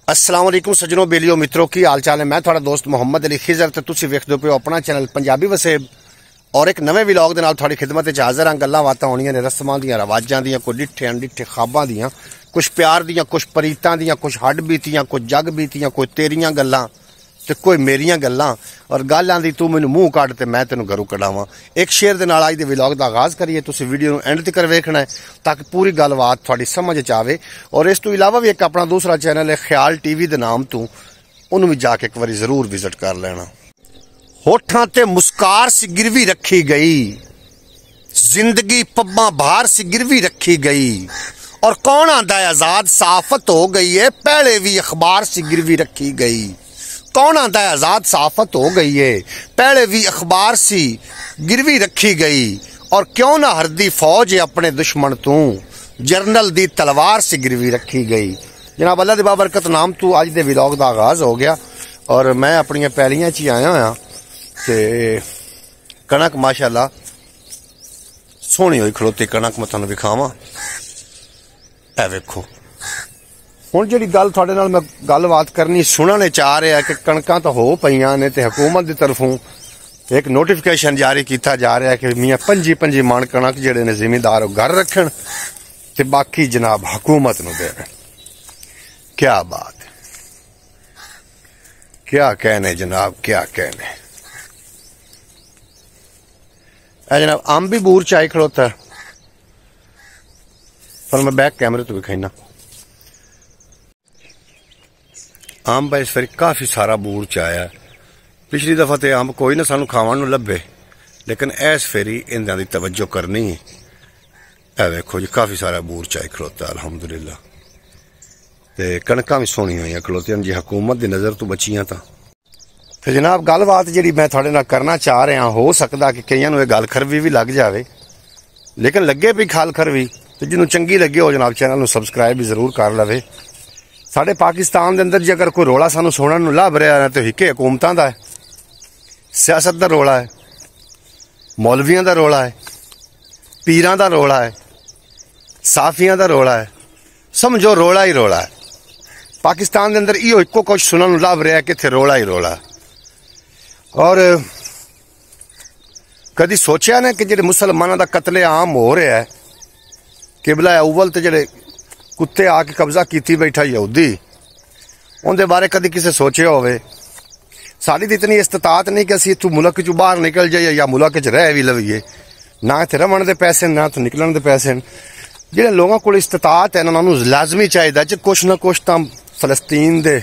अस्सलाम वालेकुम सज्जनों, बेलियो मित्रों की हाल चाल है। मैं थोड़ा दोस्त मोहम्मद अली खिजर ते तुसी वेखदे पे अपना चैनल पंजाबी वसेब और एक नवे व्लॉग दे नाल थोड़ी खिदमत च हाज़र हां। गल्लां बातां होणियां ने रस्मां दियां, रवाजां दियां, कोई डिठे अनडिठे ख्वाबां दियां, कुछ प्यार दियां, कुछ परीतां दियां, कुछ हड्ड बीतियां, कुछ जग बीतियां, कोई तेरियां गल्लां ते कोई मेरियां गल्लां। और गल आंदी तू मैनू मूँह कड्ड ते मैं तैनूं घरों कढावां। एक शेर दे नाल अज दे व्लॉग दा आगाज़ करिए। तुसीं वीडियो नूं एंड तक वेखना है ताकि पूरी गलबात थोड़ी समझ च आवे। और इस तो इलावा भी एक अपना दूसरा चैनल है ख्याल टीवी दे नाम तो उन्होंने भी जाके एक बार जरूर विजिट कर लेना। होठां ते मुस्कार सी गिरवी रखी गई, जिंदगी पब्बां बाहर सी गिरवी रखी गई। और कौन आंदा है आजाद साफत हो गई है, पहले भी अखबार सी गिरवी रखी गई। कौन आंदा है आजाद साफत हो गई है, पहले भी अखबार सी गिरवी रखी गई। और क्यों ना हरदी फौज है अपने दुश्मन तू, जरनल दी तलवार सी गिरवी रखी गई। जनाब अल्लाह दी बाबरकत नाम तू अज दे व्लॉग दा आगाज़ हो गया। और मैं अपनी पैलियां च आया होया ते कणक माशाअल्लाह सोहनी होई खलोती कणक मैं तुहानूं विखावां। ए वेखो हुण जिहड़ी गल तुहाडे नाल मैं गलबात करनी सुनने चाह रहा है कि कणकां तो हो पईयां ने ते हुकूमत की तरफों एक नोटिफिकेशन जारी किया जा रहा है कि मियाँ 25 मण कणक जिहड़े ने जिमीदार घर रखण ते बाकी जनाब हुकूमत नूं देण। क्या बात है, क्या कहने जनाब, क्या कहने। जनाब आम भी बूर चाई खड़ोता है, पर मैं बैक कैमरे तो दिखाईना। आम भाई इस बार काफ़ी सारा बूर च आया। पिछली दफा तो अंब कोई ना सानू खावन नूं लभे, लेकिन इस फेरी इन्हां दी तवज्जो करनी है। ए वेखो जी काफ़ी सारा बूर चाई खड़ोता अलहमदुलिल्लाह। ते कणकां भी सोहणियां होईयां खड़ोतियां जी हुकूमत की नज़र तो बचियां तो जनाब गलबात जिहड़ी मैं तुहाडे नाल करना चाह रहा, हो सकता कि कईयां नूं इह गल खरवी भी लग जाए, लेकिन लगे भी खाल खरवी तो जिन्होंने चंगी लगे हो जनाब चैनल नूं सबसक्राइब भी जरूर कर लवे। साडे पाकिस्तान के अंदर जे अगर कोई रोला सानू सुनने नूं लभ रहा है तो हिके हुकूमतां दा है, सियासत का रोला है, मौलवियां का रोला है, पीरां का रोला है, साफियां का रोला है। समझो रोला ही रोला है। पाकिस्तान के अंदर इहो इक्को कुछ सुनने नूं लभ रहा है कि इत्थे रोला ही रोला है। और कदी सोचा ना कि जिहड़े मुसलमानों का कतले आम हो रहा है, किबला अव्वल ते जिहड़े कुत्ते आके कब्जा की बैठा यहूदी, उनके बारे कभी किसी सोचे होवे? साड़ी तो इतनी इस्तात नहीं कि असीं इत्थों मुल्क चों बाहर निकल जाइए या मुल्क च रह भी लवीए। ना इत्थे रवण दे पैसे ना इत्थों निकलण दे पैसे। जिहड़े लोगों को इस्तात है उन्होंने लाजमी चाहिए कुछ ना कुछ तो फलस्तीन के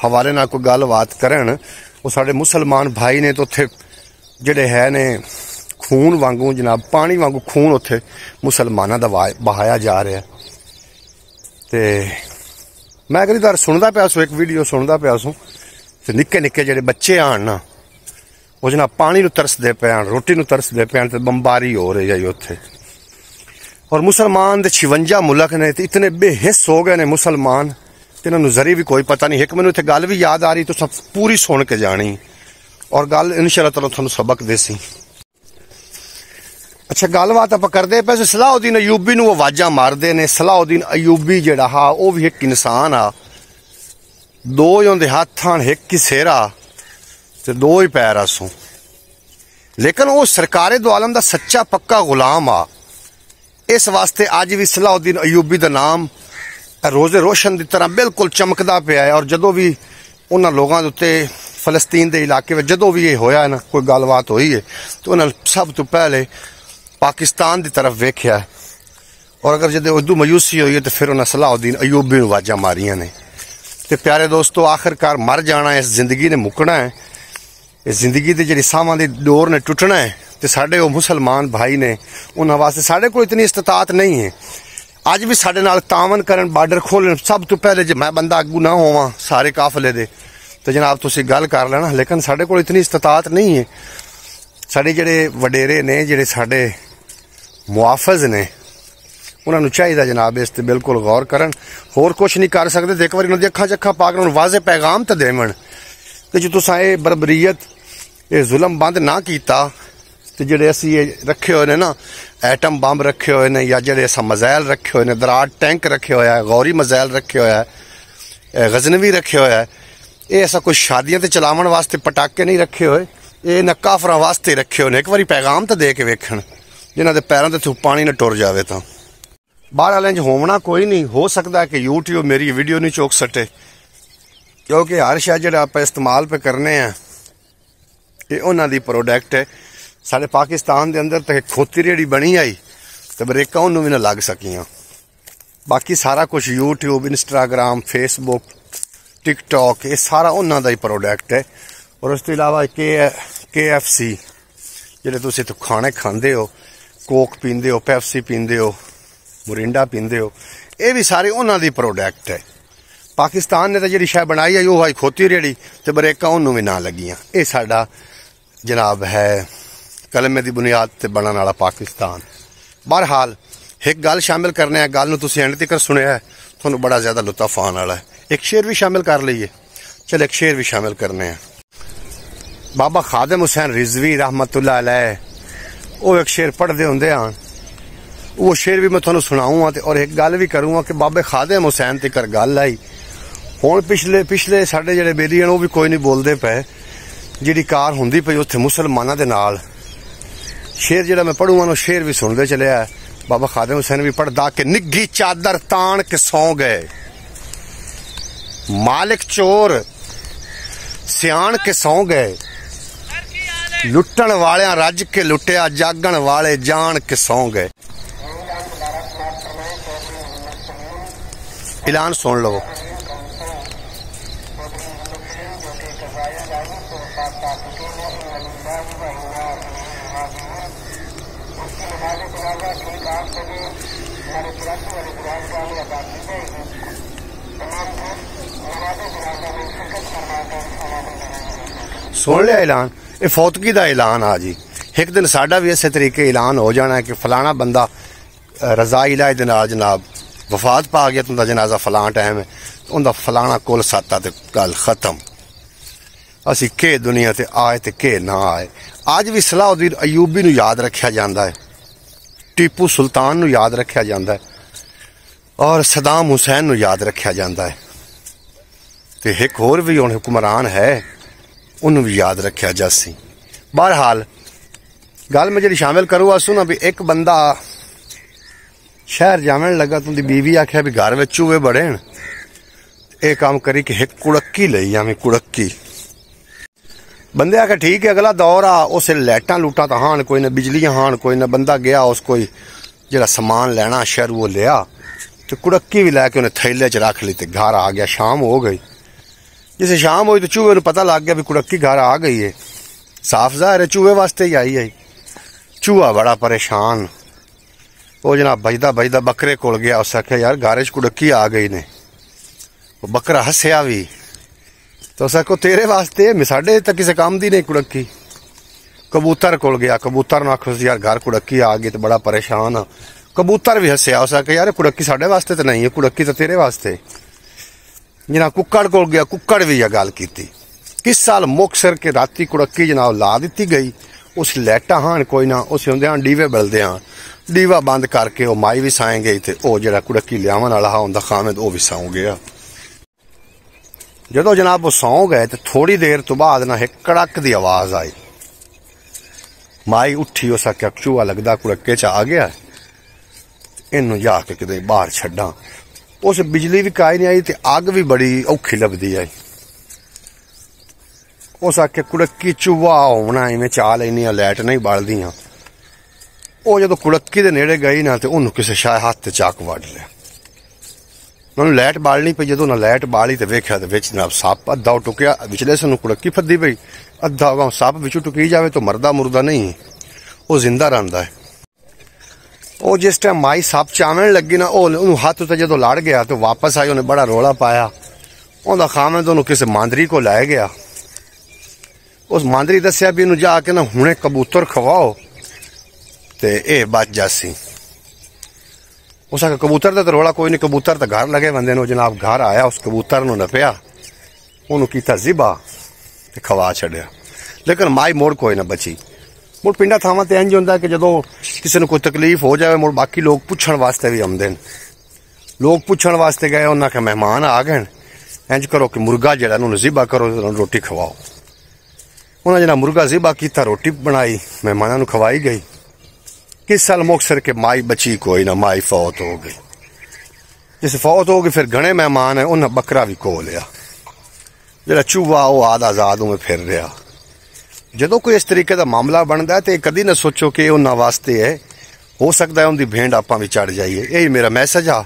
हवाले नाल कोई गलबात करन। वो साडे मुसलमान भाई ने तो उत्थे जिहड़े है ने खून वांगू जनाब पानी वांगू खून उत्थे मुसलमानां दा बहाया जा रहा है। ते मैं कई बार सुनता पाया सू, एक वीडियो सुनता पाया सू, तो निक्के निक्के जिहड़े बच्चे आन ना वो जनाब पानी नूं तरसदे पैण, रोटी नूं तरसदे पैण ते बंबारी हो रही है उत्थे। और मुसलमान दे 56 मुल्क ने ते इतने बेहिस हो गए ने मुसलमान ते इन्हां नूं जरी भी कोई पता नहीं। एक मैनूं इत्थे गल भी याद आ रही तो सब पूरी सुन के जानी और गल इंशाअल्लाह ताला तुहानूं सबक देसी। अच्छा गलबात आप करते पे सलाहुद्दीन अयूबी नूं आवाज़ां मारदे ने। सलाहुद्दीन अयूबी जिहड़ा हा वो भी एक इंसान आ, दो ही उहदे हत्थ हन, एक ही सिर आ ते दो ही पैर आसूं, लेकिन वो सरकारे दो आलम दा सच्चा पक्का गुलाम आ। इस वास्ते अज भी सलाहुद्दीन अयूबी दा नाम रोजे रोशन की तरह बिल्कुल चमकदा पिया है। और जदों भी उन्हां लोगों दे उत्ते फलस्तीन के इलाके में जदों भी ये होया है ना कोई गलबात हुई है तो उन्हें सब तो पहले पाकिस्तान की तरफ वेख्या। और अगर जब उदू मायूसी हुई है तो फिर उन्हें सलाहुद्दीन अयूबी नूं आवाज़ां मारियां ने। तो प्यारे दोस्तों आखिरकार मर जाना है, इस जिंदगी ने मुकना है, इस जिंदगी की जी सावां की डोर ने टुटना है। तो साडे वो मुसलमान भाई ने उन्होंने वास्ते साडे कोल इतनी इस्तात नहीं है। अज भी साडे नाल तावन करन, बार्डर खोलन, सब तो पहले जो मैं बंदा अगू ना होवां सारे काफले दे तो जनाब तुसीं गल कर लेना, लेकिन साडे कोल इतनी इस्तात नहीं है। साडे जिहड़े वडेरे ने, जिहड़े साडे मुआफज ने, उन्होंने चाहिए जनाब इस ते बिल्कुल गौर करन। होर कुछ नहीं कर सकते तो एक बार उन्होंने अखा चखा पा के वाजे पैगाम तो देवन कि जो तुसां ये बरबरीयत ये जुल्म बंद ना किया तो जिहड़े असीं रखे हुए ने ना एटम बंब रखे हुए ने या जिहड़े असां मज़ैल रखे हुए ने, दरार टैंक रखे हुआ है, गौरी मज़ैल रखे हुआ है, गजनवी रखे हुआ है। ये ऐसा कोई शादियां ते चलावन वास्ते पटाके नहीं रखे हुए, ये न काफरां वास्ते रखे हुए। एक बारी पैगाम तो दे के वेखण, जिन्हां दे पैरां ते पानी न टुर जावे। तो बाहर वाले होना कोई नहीं, हो सकता है कि यूट्यूब मेरी वीडियो नहीं चुक सके, क्योंकि हर शय जिहड़ा आपां इस्तेमाल पे करने हैं ये उन्हां दी प्रोडक्ट है। साडे पाकिस्तान दे अंदर तो खोती रेहड़ी बनी आई तो ब्रेकां उन्होंने भी ना लग सकियां। बाकी सारा कुछ यूट्यूब, इंस्टाग्राम, फेसबुक, टिकटॉक ये सारा उन्हां दा ही प्रोडक्ट है। और उस तो इलावा KFC जिहड़े तुसीं तो खाने खांदे हो, कोक पींदे हो, पेप्सी पींदे हो, मुरिंडा पींदे हो, ये भी सारे उन्हां दी प्रोडक्ट है। पाकिस्तान ने तो जिहड़ी शय बनाई है वो आई खोती रेहड़ी ते ब्रेकां उन्होंने भी ना लगियां। ये साडा जनाब है कलमे दी बुनियाद ते बनने वाला पाकिस्तान। बहरहाल एक गल शामिल करने हैं, गल नूं तुसीं एंड तक सुनिया है, तुहानूं बड़ा ज्यादा लुत्फ आने वाला है। एक शेर भी शामिल कर लीए, चल एक शेर भी शामिल करने हैं। बाबा खादिम हुसैन रिजवी रहमतुल्लाह अलैह वो एक शेर पढ़ते होंदे हैं, वो शेर भी मैं तुहानूं सुनाऊंगा और एक गल भी करूंगा कि बाबे खादिम हुसैन तक गल आई। हुण पिछले साडे जिहड़े बेली वो भी कोई नहीं बोलते पे, जिहड़ी कार हुंदी पई उत्थे मुसलमानां दे नाल। शेर जिहड़ा मैं पढ़ूंगा वो शेर भी सुनते चले है। बाबा खादिम हुसैन भी पढ़दा कि निग्घी चादर तान के सौ गए, मालिक चोर सियाण के सौ गए, लुटण वालियां रज के लुटिया, जागण वाले जान के सौ गए। ऐलान सुन लो। सुन लिया ऐलान, ये फौतगी का ऐलान आ जी। एक दिन साडा भी इस तरीके ऐलान हो जाना है कि फलाना बंदा रजा इलाही दे नाल जनाब वफात पा गया, तुंदा जनाजा फलाना टाइम है, उनका फलाना कुल साता ते गल खत्म। असी के दुनिया ते आए ते के ना आए। अज भी सलाहुद्दीन अयूबी नूं याद रखा जाता है, टीपू सुल्तान नूं याद रखा जाता है और सदाम हुसैन नूं याद रखा जाता है। तो एक होर भी हुण हुक्मरान है, उन्होंने भी याद रखा जासी। बहरहाल गल मैं जी शामिल करूँगा सुना भी एक बंदा शहर जावन लगा, तुंदी बीवी आख्या भी घर में चूहे बड़े न, ये काम करी कि एक कुड़क्की लई आवी। कुड़क्की बंदे आख्या ठीक है, अगला दौर आ, उस लाइटां लूटां तो हान कोई ना, बिजलियां हान कोई ना। बंदा गया उस कोई जरा समान लेना शहर वो लिया तो कुड़क्की भी लैके उन्हें थैले च रख ली, घर आ गया। शाम हो गई, जिसे शाम हुई तो चूहे को पता लग गया भी कुड़क्की घर आ गई है। साफ जाहिर है चूहे वास्ते ही आई। चूहा बड़ा परेशान, वो जनाब बजदा बजदा बकरे कोल गया, उस आख्या यार घर च कुड़क्की आ गई ने। वो बकरा हस्या भी तो उस आखो तेरे वास्ते, साडे तो किसी काम दी नहीं कुड़क्की। कबूतर कोल गया, कबूतर ने आखो यार घर कुड़क्की आ गई तो बड़ा परेशान आ। कबूतर भी हस्या, उस आख्या यार कुड़क्की साडे वास्ते तो नहीं है, कुड़क्की तो तेरे वास्ते। जनाब कुक्कड़ कोल गया, कुक्कड़ भी यह गल की। किस साल मुक्तसर के राती कुड़क्की जनाब ला दी गई, उस लाइटा हान कोई ना, उस होंदे डीवे बलदे हाँ, डीवा बंद करके वो माई भी साए गई तो वह जरा कुड़क्की लियावन वाला उनका खामिद वो भी सौ गया। जो जनाब वो सौ गए तो थोड़ी देर तो बाद ना एक कड़क की आवाज आई। माई उठी, उस आख्या चूहा लगता कुड़के च आ गया, इनू जाके कि बाहर छड्डा। उस बिजली भी काई नहीं आई तो अग भी बड़ी औखी लभदी आई। उस आख्या कुड़क्की चूहा होना इवें चाल इन्नी लाइट नहीं बलदियां। वो जो कुड़क्की दे नेड़े गई ना तो उन्होंने किसी शायद हाथ से चाक वड़ लिया। उन्होंने लाइट बालनी पई, जो लाइट बाली तो वेख्या तो विच जनाब सप अद्धा टुकया, विचले से कुड़क्की फद्दी पई, अद्धा सप विचू टुकी जाए तो मरदा मुरदा नहीं, वो जिंदा रहा है। वो जिस टाइम माई सप चावन लगी ना, वो हाथ उत्ते जो लड़ गया तो वापस आई, उन्हें बड़ा रौला पाया। उनका खामिद उन्होंने किसी मांदरी को लै गया। उस मांदरी दसिया भी इनू जाके ना हुणे कबूतर खवाओ तो यह बच जासी। उस आखिया कबूतर का तो रौला कोई नहीं, कबूतर तो घर लगे बंदे ने। जनाब घर आया, उस कबूतर नू नपया, उन्होंने किया जिबा ते खवा छड़िया, लेकिन माई मुड़ कोई ना बची। मुड़ पिंडा थावां ते इंज हुंदा कि जदों किसी नू कोई तकलीफ हो जाए मुड़ बाकी लोग पुछण वास्ते भी आउंदे ने। लोग पुछण वास्ते गए, उन्हें आख्या मेहमान आ गए, इंज करो कि मुर्गा जिहड़ा उन्होंने ज़िबा करो, रोटी खवाओ। उन्होंने जिहड़ा मुर्गा ज़िबा किया, रोटी बनाई, मेहमानों को खवाई गई। किस साल मुक्तसर के माई बची कोई ना, माई फौत हो गई। जिस फौत हो गई फिर घने मेहमान है, उन्हें बकरा भी खो लिया। जिहड़ा चूहा वो आद आज़ाद में फिर रहा। जो कोई इस तरीके का मामला बनता है तो कदी ना सोचो कि उन्होंने वास्ते है, हो सकता है उनकी भेंट आपां भी चढ़ जाइए। यही मेरा मैसेज आ।